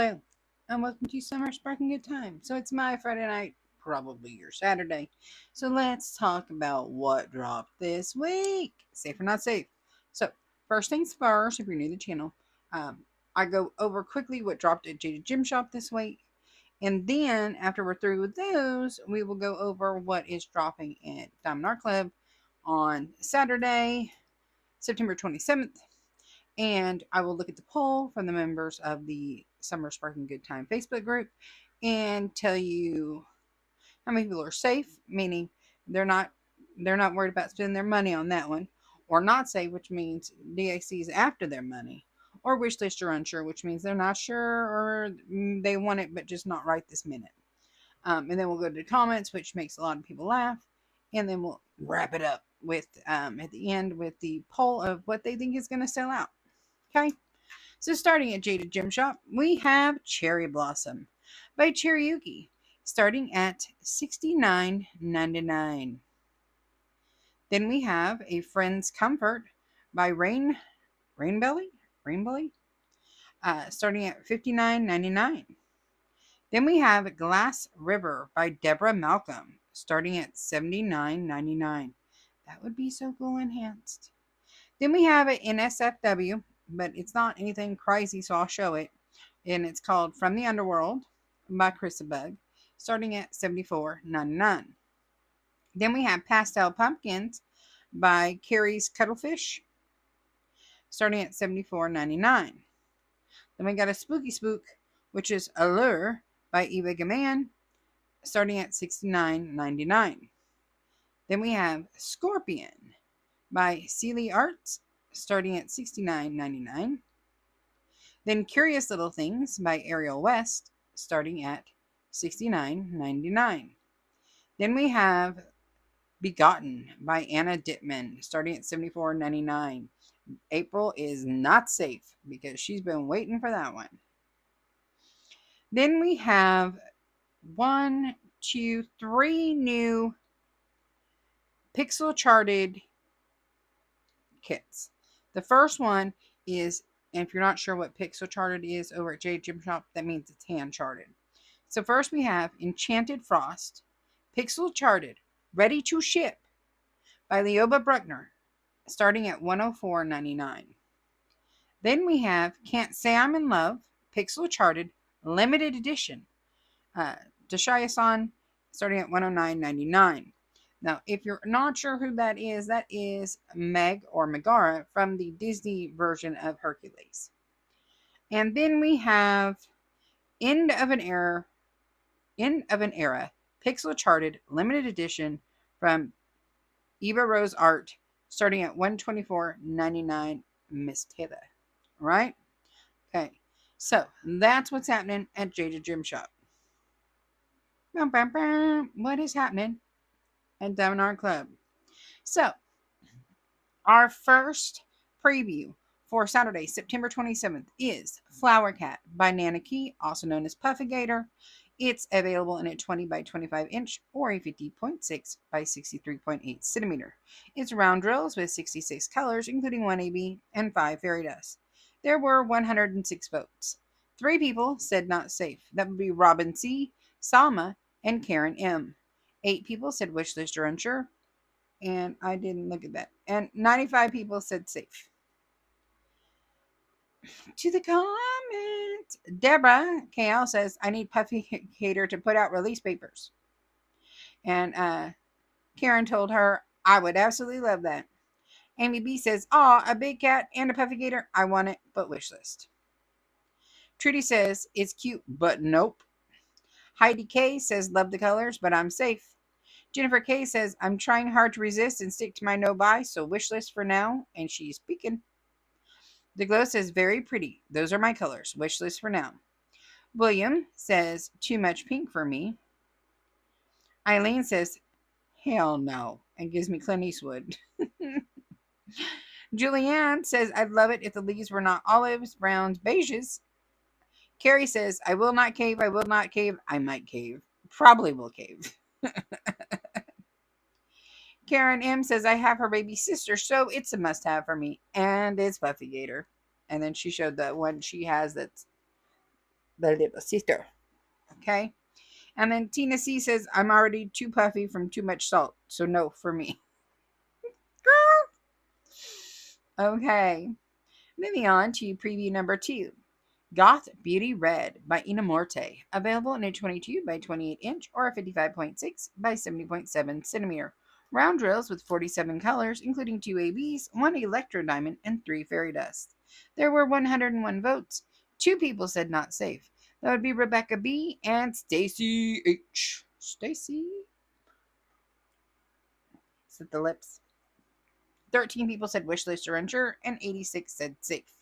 Hello, and welcome to Summer Sparkling Good Time. So it's my Friday night, probably your Saturday. So let's talk about what dropped this week. Safe or not safe. So first things first, if you're new to the channel, I go over quickly what dropped at Jaded Gem Shop this week. And then after we're through with those, we will go over what is dropping at Diamond Art Club on Saturday, September 27th. And I will look at the poll from the members of the Summer Sparking Good Time Facebook group and tell you how many people are safe, meaning they're not worried about spending their money on that one, or not safe, which means DAC is after their money, or wish list or unsure, which means they're not sure or they want it but just not right this minute. And then we'll go to the comments, which makes a lot of people laugh, and then we'll wrap it up with at the end with the poll of what they think is going to sell out. Okay, so starting at Jaded Gem Shop, we have Cherry Blossom by Cherryuki, starting at $69.99. Then we have A Friend's Comfort by Rainbelly, starting at $59.99. Then we have Glass River by Deborah Malcolm, starting at $79.99. That would be so cool enhanced. Then we have it in SFW, but it's not anything crazy, so I'll show it. And it's called From the Underworld by Chris Bug, starting at $74.99. Then we have Pastel Pumpkins by Carrie's Cuttlefish, starting at $74.99. Then we got a Spooky Spook, which is Allure by Eva Gaman, starting at $69.99. Then we have Scorpion by Sealy Arts, starting at $69.99. Then Curious Little Things by Ariel West, starting at $69.99. Then we have Begotten by Anna Dittman, starting at $74.99. April is not safe because she's been waiting for that one. Then we have 3 new pixel charted kits. The first one is, and if you're not sure what pixel charted is over at Jaded Gem Shop, that means it's hand charted. So first we have Enchanted Frost, pixel charted, ready to ship by Leoba Bruckner, starting at $104.99. Then we have Can't Say I'm in Love, pixel charted, limited edition, Dashaya-san, starting at $109.99. Now, if you're not sure who that is Meg or Megara from the Disney version of Hercules. And then we have End of an Era, pixel charted, limited edition from Eva Rose Art, starting at $124.99. Miss Taylor, right? Okay, so that's what's happening at Jaded Gem Shop. What is happening at Diamond Art Club? So, our first preview for Saturday, September 27th is Flower Cat by Nana Key, also known as Puffigator. It's available in a 20 by 25 inch or a 50.6 by 63.8 centimeter. It's round drills with 66 colors, including 1 AB and 5 fairy dust. There were 106 votes. 3 people said not safe. That would be Robin C., Salma, and Karen M. 8 people said wish list or unsure, and I didn't look at that. And 95 people said safe. To the comments. Deborah KL says, I need Puffigator to put out release papers. And Karen told her, I would absolutely love that. Amy B says, aw, a big cat and a Puffigator. I want it, but wish list. Trudy says, it's cute, but nope. Heidi K says, love the colors, but I'm safe. Jennifer K says, I'm trying hard to resist and stick to my no buy, so wish list for now. And she's speaking. The Glow says, very pretty. Those are my colors. Wish list for now. William says, too much pink for me. Eileen says, hell no, and gives me Clint Eastwood. Julianne says, I'd love it if the leaves were not olives, browns, beiges. Carrie says, I will not cave. I will not cave. I might cave. Probably will cave. Karen M says, I have her baby sister, so it's a must-have for me. And it's Puffigator. And then she showed the one she has that's the little sister. Okay. And then Tina C says, I'm already too puffy from too much salt. So no for me. Girl. Okay. Moving on to preview number 2. Goth Beauty Red by Inamorte. Available in a 22 by 28 inch or a 55.6 by 70.7 centimeter. Round drills with 47 colors, including 2 ABs, 1 electro diamond, and 3 fairy dust. There were 101 votes. 2 people said not safe. That would be Rebecca B and Stacy H. Stacy? Is it the lips? 13 people said wish list or unsure, and 86 said safe.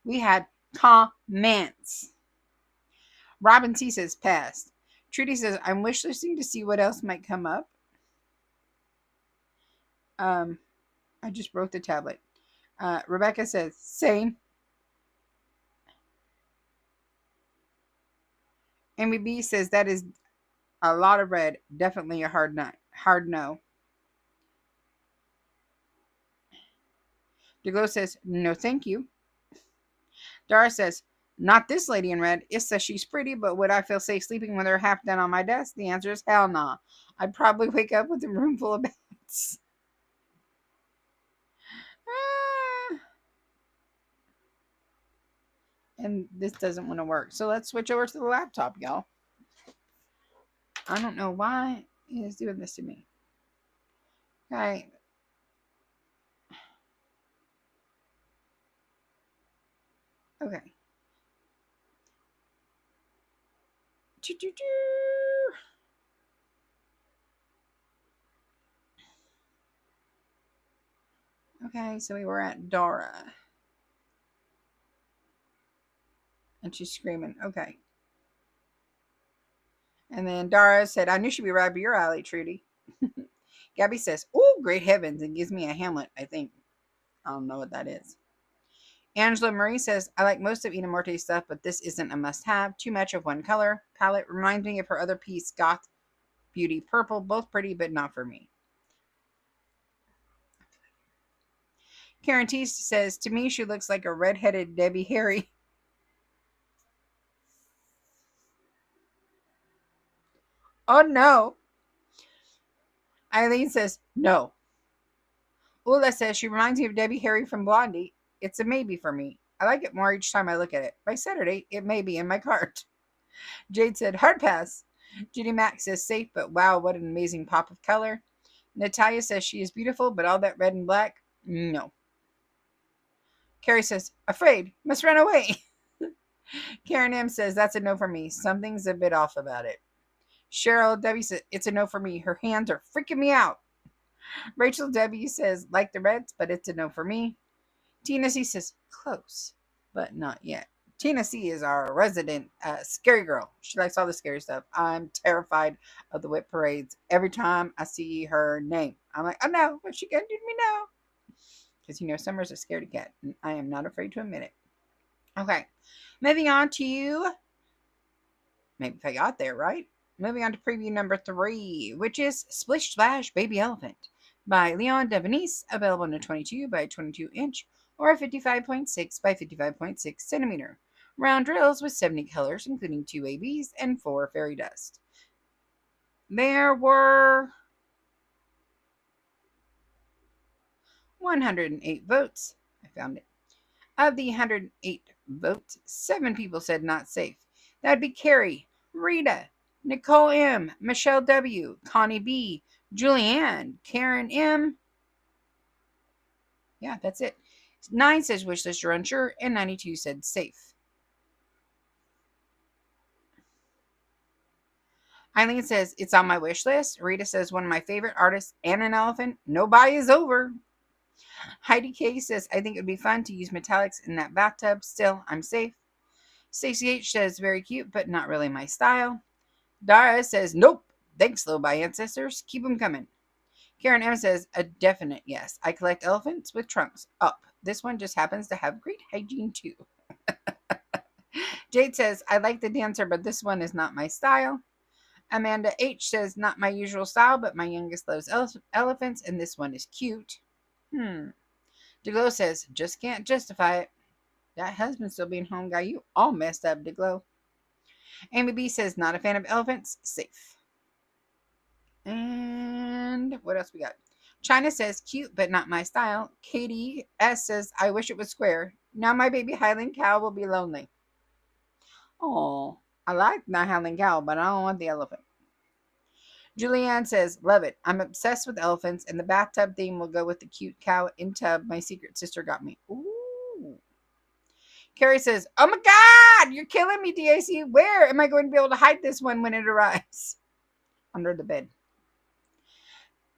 We had comments. Robin C says passed. Trudy says, I'm wish listing to see what else might come up. I just broke the tablet. Rebecca says, same. MBB says, that is a lot of red. Definitely a hard no. DeGlow says, no thank you. Dara says, not this lady in red. It says she's pretty, but would I feel safe sleeping with her half done on my desk? The answer is hell nah. I'd probably wake up with a room full of bats. And this doesn't want to work. So let's switch over to the laptop, y'all. I don't know why it is doing this to me. Okay. Okay. Okay, so we were at Dora. And she's screaming. Okay. And then Dara said, I knew she'd be right up your alley, Trudy. Gabby says, oh, great heavens, and gives me a Hamlet, I think. I don't know what that is. Angela Marie says, I like most of Ina Morte's stuff, but this isn't a must-have. Too much of one color. Palette reminds me of her other piece, Goth Beauty Purple. Both pretty, but not for me. Karen T says, to me, she looks like a redheaded Debbie Harry. Oh, no. Eileen says, no. Ula says, she reminds me of Debbie Harry from Blondie. It's a maybe for me. I like it more each time I look at it. By Saturday, it may be in my cart. Jade said, hard pass. Judy Mack says, safe, but wow, what an amazing pop of color. Natalia says, she is beautiful, but all that red and black, no. Carrie says, afraid, must run away. Karen M says, that's a no for me. Something's a bit off about it. Cheryl W says, it's a no for me. Her hands are freaking me out. Rachel W says, like the Reds, but it's a no for me. Tina C says, close, but not yet. Tina C is our resident scary girl. She likes all the scary stuff. I'm terrified of the whip parades. Every time I see her name, I'm like, oh no, what's she going to do to me now? Because, Summer's a scaredy cat, and I am not afraid to admit it. Okay, moving on to, maybe if I got there, right? Moving on to preview number 3, which is Splish Splash Baby Elephant by Leon Devenice, available in a 22 by 22 inch or a 55.6 by 55.6 centimeter. Round drills with 70 colors, including 2 ABs and 4 fairy dust. There were 108 votes. I found it. Of the 108 votes, 7 people said not safe. That would be Carrie, Rita, Nicole M, Michelle W, Connie B, Julianne, Karen M. Yeah, that's it. 9 says wish list or unsure, and 92 said safe. Eileen says it's on my wish list. Rita says one of my favorite artists and an elephant. No buy is over. Heidi K says I think it would be fun to use metallics in that bathtub. Still, I'm safe. Stacey H says very cute, but not really my style. Dara says nope. Thanks, low buy ancestors. Keep them coming. Karen M says a definite yes. I collect elephants with trunks. Up. This one just happens to have great hygiene too. Jade says I like the dancer, but this one is not my style. Amanda H says not my usual style, but my youngest loves elephants, and this one is cute. DeGlow says just can't justify it. That husband still being home got you all messed up, DeGlow. Amy B says, not a fan of elephants. Safe. And what else we got? China says, cute, but not my style. Katie S says, I wish it was square. Now my baby Highland cow will be lonely. Oh, I like my Highland cow, but I don't want the elephant. Julianne says, love it. I'm obsessed with elephants, and the bathtub theme will go with the cute cow in tub my secret sister got me. Ooh. Carrie says, oh my God, you're killing me, DAC. Where am I going to be able to hide this one when it arrives? Under the bed.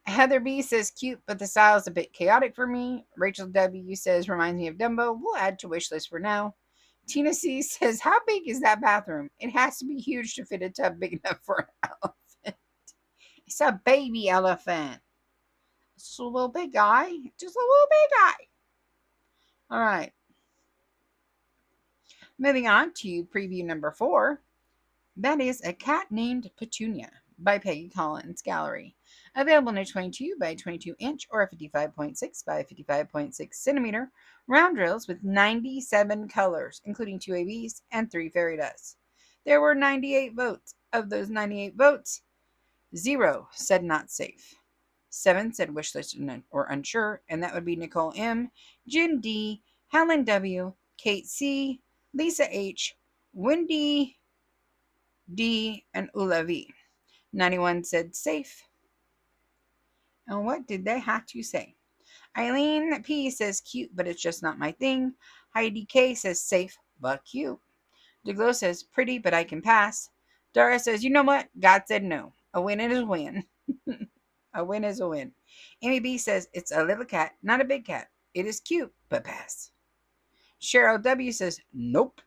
Heather B says, cute, but the style is a bit chaotic for me. Rachel W says, reminds me of Dumbo. We'll add to wish list for now. Tina C says, how big is that bathroom? It has to be huge to fit a tub big enough for an elephant. It's a baby elephant. It's just a little big guy. Just a little big guy. All right. Moving on to preview number 4. That is A Cat Named Petunia by Peggy Collins Gallery. Available in a 22 by 22 inch or a 55.6 by 55.6 centimeter round drills with 97 colors, including 2 ABs and 3 fairy dust. There were 98 votes. Of those 98 votes, 0 said not safe. 7 said wishlist or unsure, and that would be Nicole M, Jen D, Helen W, Kate C, Lisa H, Wendy D, and Ula V. 91 said safe. And what did they have to say? Eileen P says cute, but it's just not my thing. Heidi K says safe, but cute. DeGlow says pretty, but I can pass. Dara says, you know what? God said no. A win is a win. A win is a win. Amy B says it's a little cat, not a big cat. It is cute, but pass. Cheryl W says nope.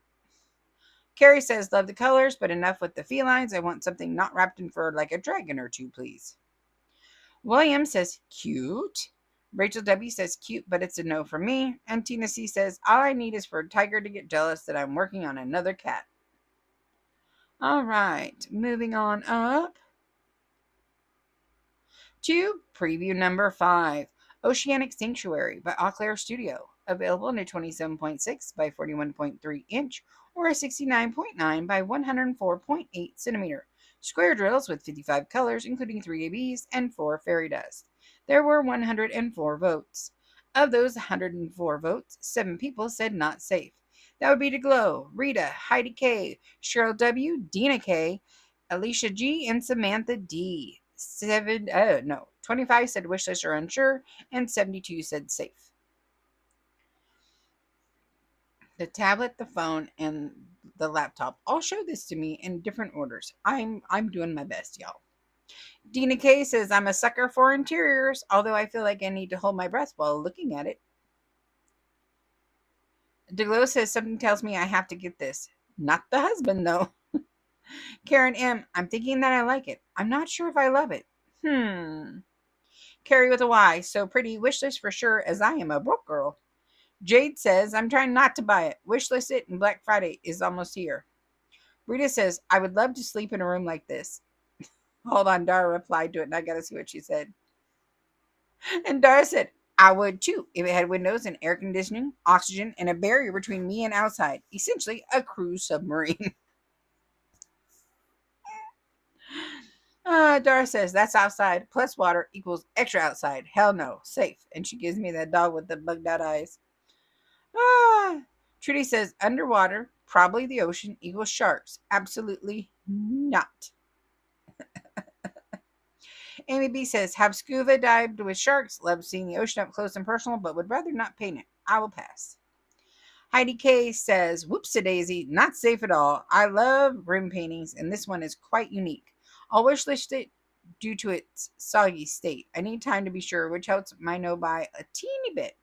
Carrie says love the colors, but enough with the felines. I want something not wrapped in fur like a dragon or two, please. William says cute. Rachel W says cute, but it's a no for me. And Tina C says all I need is for a tiger to get jealous that I'm working on another cat. All right, moving on up to preview number 5, Oceanic Sanctuary by Eau Claire Studio. Available in a 27.6 by 41.3 inch or a 69.9 by 104.8 centimeter. Square drills with 55 colors, including 3 ABs and 4 fairy dust. There were 104 votes. Of those 104 votes, 7 people said not safe. That would be DeGlow, Rita, Heidi K, Cheryl W, Dina K, Alicia G, and Samantha D. 25 said wishlist or unsure, and 72 said safe. The tablet, the phone, and the laptop all show this to me in different orders. I'm doing my best, y'all. Dina K says I'm a sucker for interiors, although I feel like I need to hold my breath while looking at it. DeGlow says something tells me I have to get this. Not the husband, though. Karen M, I'm thinking that I like it. I'm not sure if I love it. Carrie with a Y, so pretty. Wishlist for sure, as I am a broke girl. Jade says, I'm trying not to buy it. Wishlist it, and Black Friday is almost here. Rita says, I would love to sleep in a room like this. Hold on, Dara replied to it, and I gotta see what she said. And Dara said, I would too, if it had windows and air conditioning, oxygen, and a barrier between me and outside. Essentially, a cruise submarine. Dara says, that's outside, plus water equals extra outside. Hell no, safe. And she gives me that dog with the bugged out eyes. Trudy says, underwater, probably the ocean, equals sharks. Absolutely not. Amy B says, have scuba dived with sharks, love seeing the ocean up close and personal, but would rather not paint it. I will pass. Heidi K says, whoops-a-daisy, not safe at all. I love room paintings, and this one is quite unique. I'll wishlist it due to its soggy state. I need time to be sure, which helps my no-buy a teeny bit.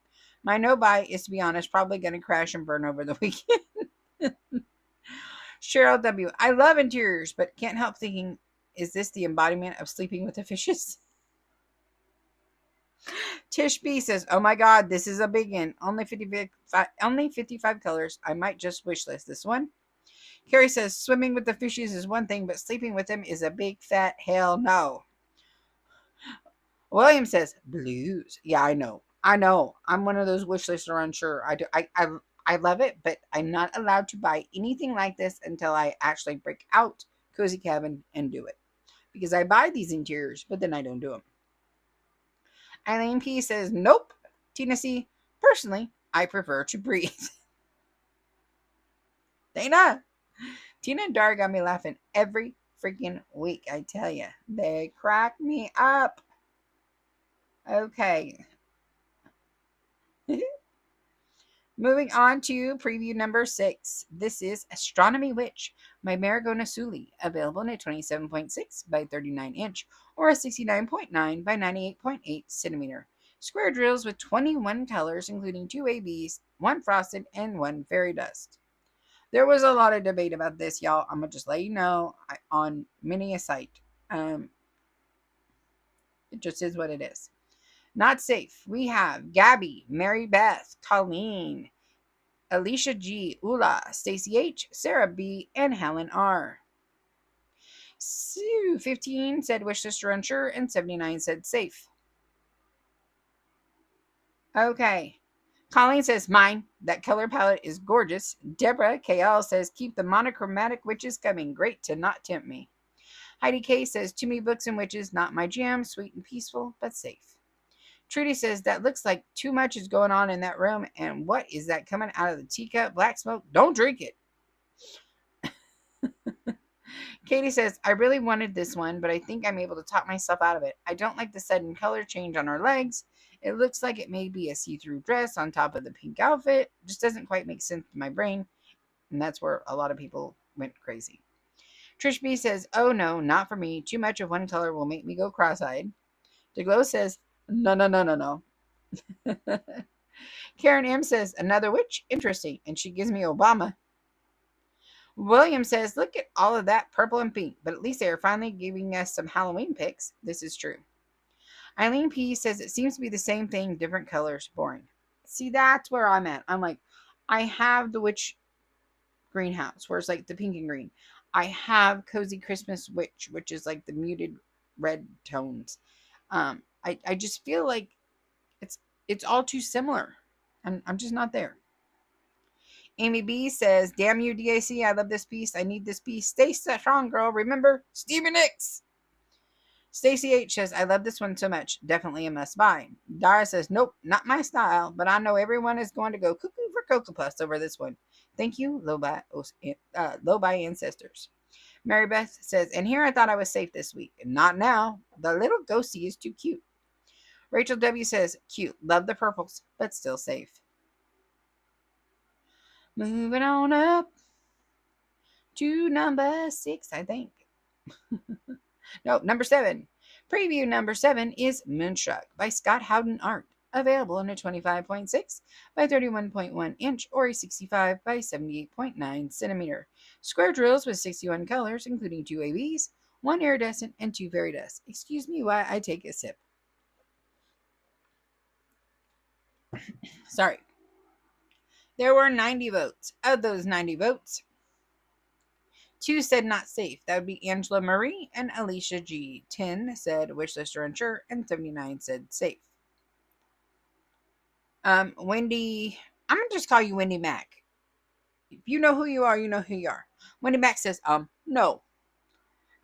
My no-buy is, to be honest, probably going to crash and burn over the weekend. Cheryl W. I love interiors, but can't help thinking, is this the embodiment of sleeping with the fishes? Tish B says, oh my God, this is a big one. Only 55 colors. I might just wish list this one. Carrie says, swimming with the fishes is one thing, but sleeping with them is a big fat hell no. William says, blues. Yeah, I know. I'm one of those wish lists are unsure. I love it, but I'm not allowed to buy anything like this until I actually break out Cozy Cabin and do it. Because I buy these interiors, but then I don't do them. Eileen P says, nope. Tina C, personally, I prefer to breathe. Dana, Tina and Dar got me laughing every freaking week, I tell you. They crack me up. Okay. Moving on to preview number 6. This is Astronomy Witch by Marigona Suli, available in a 27.6 by 39 inch or a 69.9 by 98.8 centimeter. Square drills with 21 colors, including 2 ABs, 1 frosted, and 1 fairy dust. There was a lot of debate about this, y'all. I'm going to just let you know on many a site. It just is what it is. Not safe. We have Gabby, Mary Beth, Colleen, Alicia G, Ula, Stacy H, Sarah B, and Helen R. Sue 15 said wish sister unsure, and 79 said safe. Okay. Colleen says mine. That color palette is gorgeous. Deborah KL says keep the monochromatic witches coming. Great to not tempt me. Heidi K says to me books and witches not my jam. Sweet and peaceful but safe. Trudy says that looks like too much is going on in that room. And what is that coming out of the teacup? Black smoke? Don't drink it. Katie says, I really wanted this one, but I think I'm able to talk myself out of it. I don't like the sudden color change on her legs. It looks like it may be a see-through dress on top of the pink outfit. Just doesn't quite make sense to my brain. And that's where a lot of people went crazy. Trish B says, oh no, not for me. Too much of one color will make me go cross-eyed. DeGlow says, no, no, no, no, no. Karen M says, another witch? Interesting. And she gives me Obama. William says, look at all of that purple and pink, but at least they are finally giving us some Halloween pics. This is true. Eileen P says, it seems to be the same thing, different colors. Boring. See, that's where I'm at. I'm like, I have the witch greenhouse, where it's like the pink and green. I have Cozy Christmas Witch, which is like the muted red tones. I just feel like it's all too similar. I'm just not there. Amy B says, damn you, DAC. I love this piece. I need this piece. Stay strong, girl. Remember, Stevie Nicks. Stacy H says, I love this one so much. Definitely a must buy. Dara says, nope, not my style, but I know everyone is going to go cuckoo for Cocoa Puffs over this one. Thank you, low by ancestors. Mary Beth says, and here I thought I was safe this week. Not now. The little ghosty is too cute. Rachel W says, cute. Love the purples, but still safe. Moving on up to number 6, I think. No, number 7. Preview number 7 is Moonshock by Scott Howden Art, available in a 25.6 by 31.1 inch or a 65 by 78.9 centimeter. Square drills with 61 colors, including 2 ABs, 1 iridescent, and 2 fairy dust. Excuse me while I take a sip. Sorry. There were 90 votes. Of those 90 votes, 2 said not safe. That would be Angela Marie and Alicia G. 10 said wish list or unsure, and 79 said safe. Wendy, I'm gonna just call you Wendy Mac. If you know who you are, you know who you are. Wendy Mac says, no.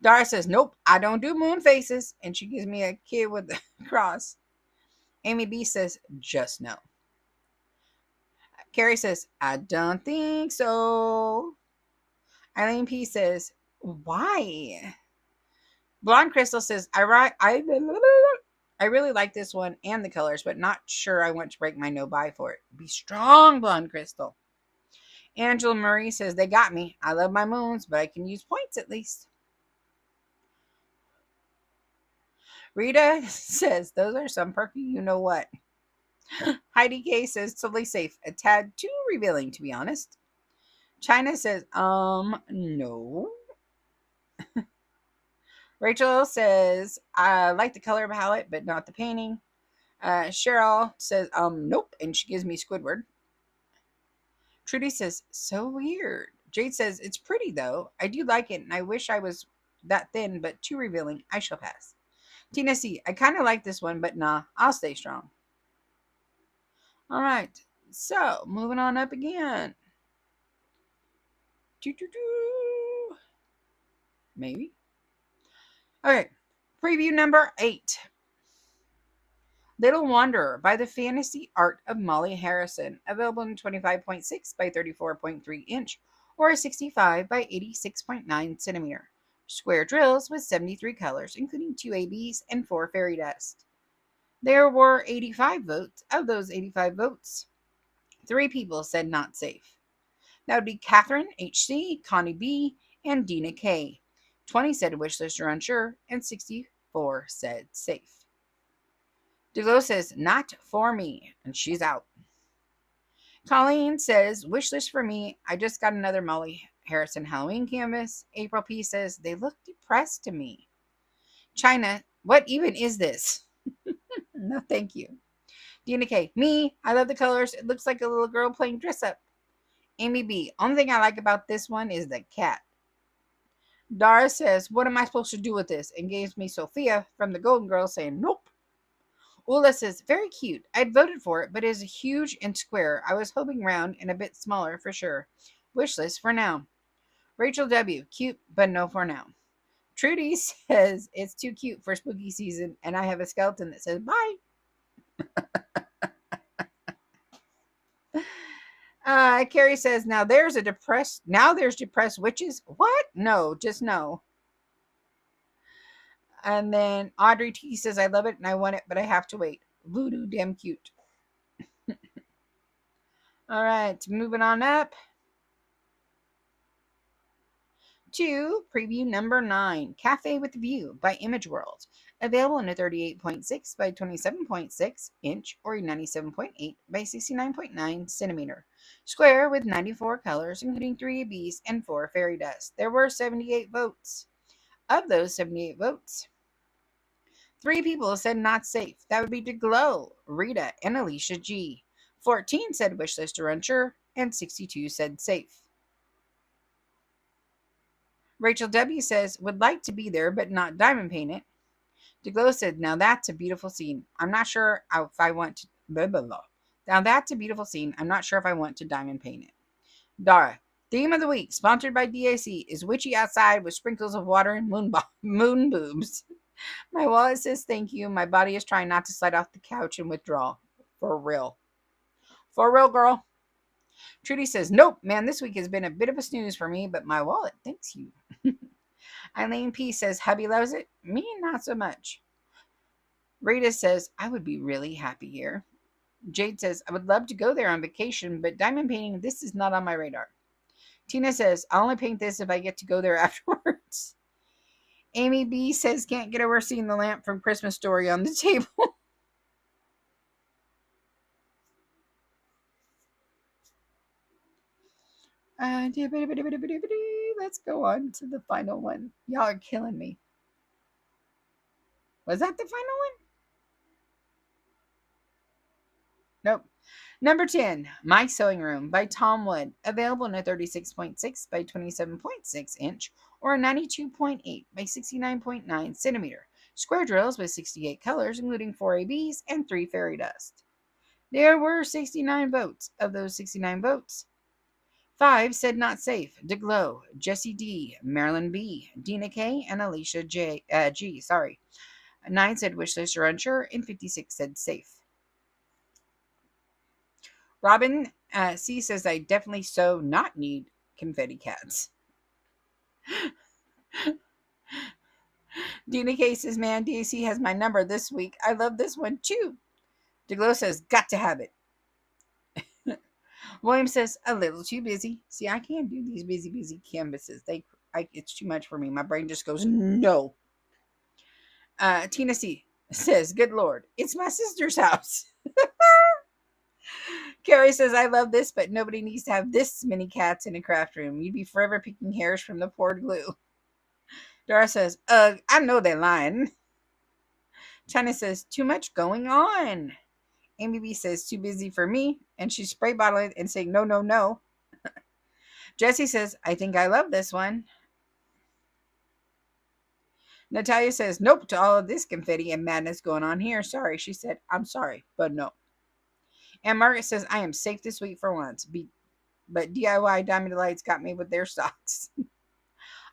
Dara says, nope, I don't do moon faces, and she gives me a kid with a cross. Amy B says, just no. Carrie says, I don't think so. Eileen P says, why? Blonde Crystal says, I really like this one and the colors, but not sure I want to break my no buy for it. Be strong, Blonde Crystal. Angela Marie says, they got me. I love my moons, but I can use points at least. Rita says, those are some perky you know what. Heidi K says, totally safe. A tad too revealing, to be honest. China says, no. Rachel says, I like the color palette, but not the painting. Cheryl says, nope, and she gives me Squidward. Trudy says, so weird. Jade says, it's pretty though. I do like it, and I wish I was that thin, but too revealing. I shall pass. Tina C, I kind of like this one, but nah, I'll stay strong. All right, So, moving on up again. Maybe. Okay. Preview number 8. Little Wanderer by the Fantasy Art of Molly Harrison. Available in 25.6 by 34.3 inch or 65 by 86.9 centimeter. Square drills with 73 colors, including 2 ABs and 4 fairy dust. There were 85 votes. Of those 85 votes, 3 people said not safe. That would be Catherine HC, Connie B, and Dina K. 20 said wishlist or unsure, and 64 said safe. DeGlow says, not for me, and she's out. Colleen says, wishlist for me. I just got another Molly Harrison Halloween canvas. April P says, they look depressed to me. China, what even is this? No, thank you. Dina K, me, I love the colors. It looks like a little girl playing dress up. Amy B, only thing I like about this one is the cat. Dara says, what am I supposed to do with this? And gives me Sophia from the Golden Girls saying, nope. Ula says, very cute. I'd voted for it, but it is huge and square. I was hoping round and a bit smaller for sure. Wishlist for now. Rachel W, cute, but no for now. Trudy says, it's too cute for spooky season, and I have a skeleton that says, bye. Carrie says, now there's depressed witches. What? No, just no. And then Audrey T says, I love it and I want it, but I have to wait. Voodoo, damn cute. All right, moving on up to preview number 9, Cafe with View by Image World. Available in a 38.6 by 27.6 inch or 97.8 by 69.9 centimeter. Square with 94 colors, including 3 ABs and 4 fairy dust. There were 78 votes. Of those 78 votes, 3 people said not safe. That would be DeGlow, Rita, and Alicia G. 14 said wishlist or unsure, and 62 said safe. Rachel W. says, would like to be there, but not diamond paint it. DeGlow said, now that's a beautiful scene. I'm not sure if I want to... Blah, blah, blah. Now that's a beautiful scene. I'm not sure if I want to diamond paint it. Dara, theme of the week, sponsored by DAC, is witchy outside with sprinkles of water and moon boobs. My wallet says thank you. My body is trying not to slide off the couch and withdraw. For real. For real, girl. Trudy says, nope, man, this week has been a bit of a snooze for me, but my wallet thanks you. Eileen P says, hubby loves it. Me, not so much. Rita says, I would be really happy here. Jade says, I would love to go there on vacation, but diamond painting, this is not on my radar. Tina says, I'll only paint this if I get to go there afterwards. Amy B says, can't get over seeing the lamp from Christmas Story on the table. Let's go on to the final one. Y'all are killing me. Was that the final one? Nope. Number 10, My Sewing Room by Tom Wood. Available in a 36.6 by 27.6 inch or a 92.8 by 69.9 centimeter. Square drills with 68 colors, including 4 ABs and 3 fairy dust. There were 69 votes. Of those 69 votes, 5 said not safe. DeGlow, Jessie D, Marilyn B, Dina K, and Alicia G. 9 said wishlist or unsure, and 56 said safe. Robin C says, I definitely so not need confetti cats. Dina K says, man, DAC has my number this week. I love this one too. DeGlow says, got to have it. William says, a little too busy. See, I can't do these busy canvases. It's too much for me. My brain just goes, no. Tina C says, good Lord, it's my sister's house. Carrie says, I love this, but nobody needs to have this many cats in a craft room. You'd be forever picking hairs from the poured glue. Dara says, I know they're lying. China says, too much going on. Amy B says, too busy for me. And she's spray bottling and saying, no, no, no. Jessie says, I think I love this one. Natalia says, nope to all of this confetti and madness going on here. Sorry. She said, I'm sorry, but no. And Margaret says, I am safe this week for once. But DIY Diamond Delights got me with their socks.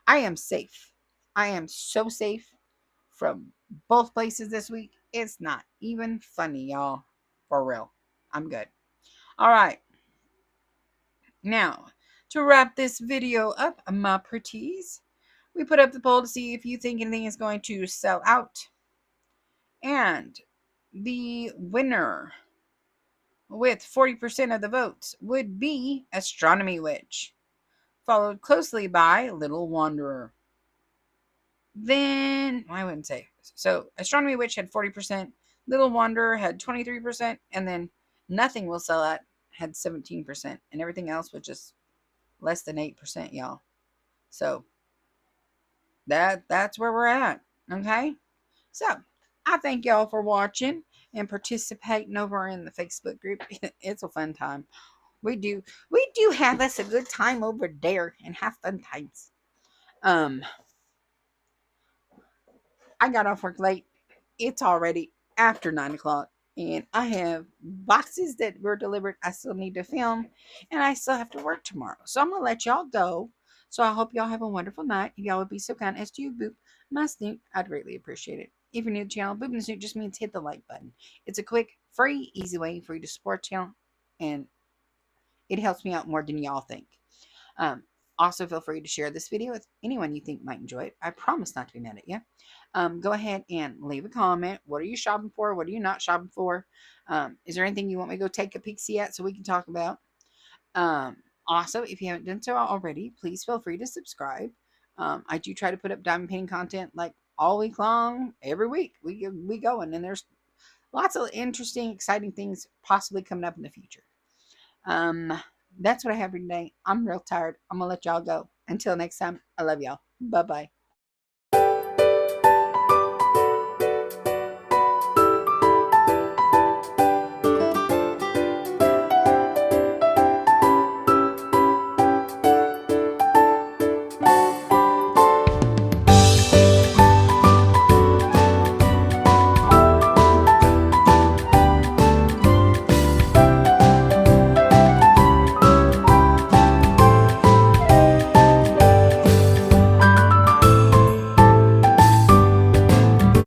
I am safe. I am so safe from both places this week. It's not even funny, y'all. For real. I'm good. All right. Now, to wrap this video up, my pretties, we put up the poll to see if you think anything is going to sell out. And the winner with 40% of the votes would be Astronomy Witch, followed closely by Little Wanderer. Then, I wouldn't say. So, Astronomy Witch had 40%, Little Wanderer had 23%, and then Nothing Will Sell Out had 17%, and everything else was just less than 8%, y'all. So, that's where we're at, okay? So, I thank y'all for watching and participating over in the Facebook group. It's a fun time. We do have us a good time over there and have fun times. I got off work late. It's already after 9 o'clock, and I have boxes that were delivered. I still need to film, and I still have to work tomorrow. So I'm gonna let y'all go. So I hope y'all have a wonderful night. If y'all would be so kind as to boop my snoot, I'd greatly appreciate it. If you're new to the channel, booping the snoot just means hit the like button. It's a quick, free, easy way for you to support the channel, and it helps me out more than y'all think. Um, Also, feel free to share this video with anyone you think might enjoy it. I promise not to be mad at you. Go ahead and leave a comment. What are you shopping for? What are you not shopping for? Is there anything you want me to go take a peek-see at so we can talk about? Also, if you haven't done so already, please feel free to subscribe. I do try to put up diamond painting content like all week long, every week. We going, and there's lots of interesting, exciting things possibly coming up in the future. That's what I have for today. I'm real tired. I'm gonna let y'all go. Until next time, I love y'all. Bye bye.